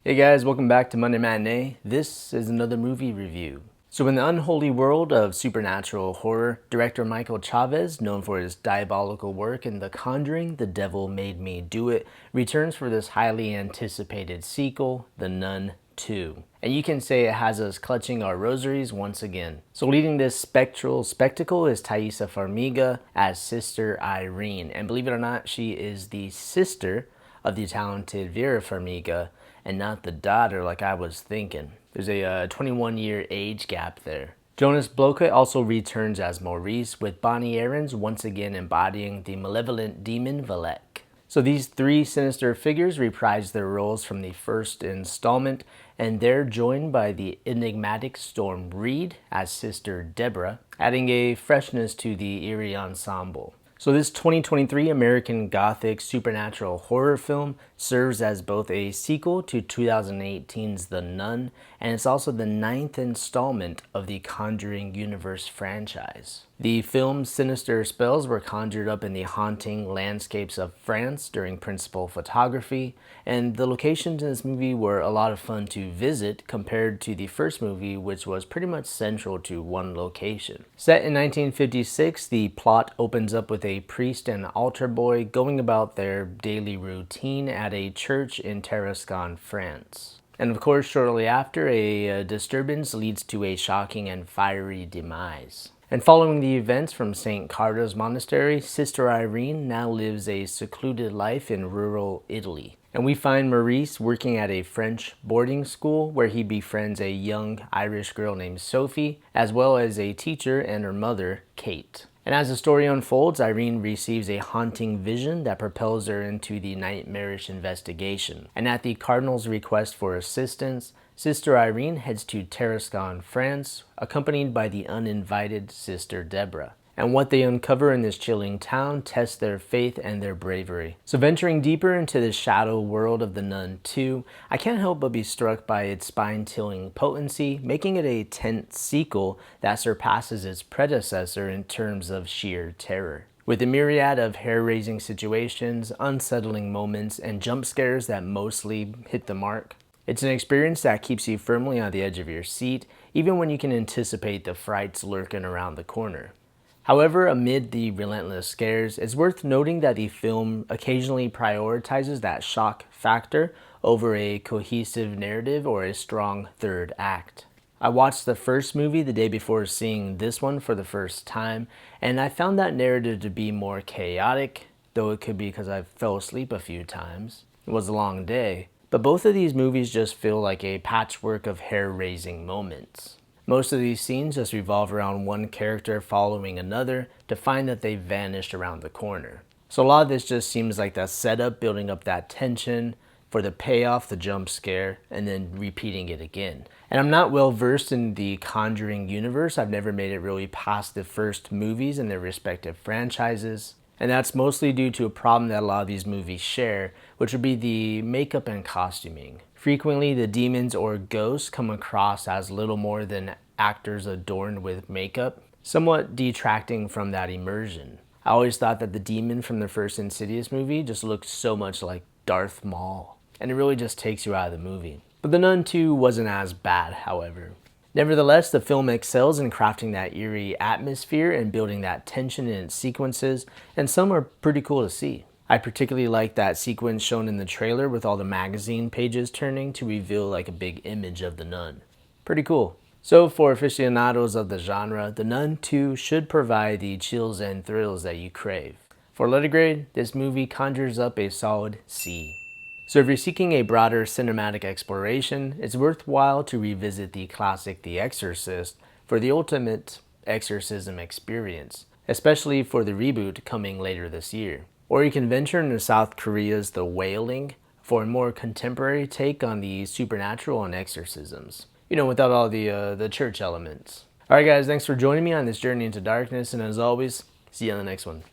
Hey guys, welcome back to Monday Matinee. This is another movie review. So in the unholy world of supernatural horror, director Michael Chavez, known for his diabolical work in The Conjuring, The Devil Made Me Do It, returns for this highly anticipated sequel, The Nun II. And you can say it has us clutching our rosaries once again. So leading this spectral spectacle is Taissa Farmiga as Sister Irene. And believe it or not, she is the sister of the talented Vera Farmiga, and not the daughter like I was thinking. There's a 21-year age gap there. Jonas Blokut also returns as Maurice, with Bonnie Aarons once again embodying the malevolent demon Valek. So these three sinister figures reprise their roles from the first installment, and they're joined by the enigmatic Storm Reed as Sister Deborah, adding a freshness to the eerie ensemble. So this 2023 American Gothic supernatural horror film serves as both a sequel to 2018's The Nun, and it's also the 9th installment of the Conjuring universe franchise. The film's sinister spells were conjured up in the haunting landscapes of France during principal photography, and the locations in this movie were a lot of fun to visit compared to the first movie, which was pretty much central to one location. Set in 1956, the plot opens up with a priest and altar boy going about their daily routine at a church in Tarascon, France. And of course, shortly after, a disturbance leads to a shocking and fiery demise. And following the events from St. Carda's Monastery, Sister Irene now lives a secluded life in rural Italy. And we find Maurice working at a French boarding school where he befriends a young Irish girl named Sophie, as well as a teacher and her mother, Kate. And as the story unfolds, Irene receives a haunting vision that propels her into the nightmarish investigation. And at the Cardinal's request for assistance, Sister Irene heads to Tarascon, France, accompanied by the uninvited Sister Deborah. And what they uncover in this chilling town tests their faith and their bravery. So venturing deeper into the shadow world of The Nun II, I can't help but be struck by its spine-chilling potency, making it a tense sequel that surpasses its predecessor in terms of sheer terror. With a myriad of hair-raising situations, unsettling moments, and jump scares that mostly hit the mark, it's an experience that keeps you firmly on the edge of your seat, even when you can anticipate the frights lurking around the corner. However, amid the relentless scares, it's worth noting that the film occasionally prioritizes that shock factor over a cohesive narrative or a strong third act. I watched the first movie the day before seeing this one for the first time, and I found that narrative to be more chaotic, though it could be because I fell asleep a few times. It was a long day. But both of these movies just feel like a patchwork of hair-raising moments. Most of these scenes just revolve around one character following another to find that they've vanished around the corner. So a lot of this just seems like that setup, building up that tension for the payoff, the jump scare, and then repeating it again. And I'm not well versed in the Conjuring universe. I've never made it really past the first movies in their respective franchises. And that's mostly due to a problem that a lot of these movies share, which would be the makeup and costuming. Frequently, the demons or ghosts come across as little more than actors adorned with makeup, somewhat detracting from that immersion. I always thought that the demon from the first Insidious movie just looked so much like Darth Maul, and it really just takes you out of the movie. But The Nun II wasn't as bad, however. Nevertheless, the film excels in crafting that eerie atmosphere and building that tension in its sequences, and some are pretty cool to see. I particularly like that sequence shown in the trailer with all the magazine pages turning to reveal like a big image of the nun. Pretty cool. So for aficionados of the genre, The Nun II should provide the chills and thrills that you crave. For letter grade, this movie conjures up a solid C. So if you're seeking a broader cinematic exploration, it's worthwhile to revisit the classic The Exorcist for the ultimate exorcism experience, especially for the reboot coming later this year. Or you can venture into South Korea's The Wailing for a more contemporary take on the supernatural and exorcisms. You know, without all the church elements. Alright guys, thanks for joining me on this journey into darkness, and as always, see you on the next one.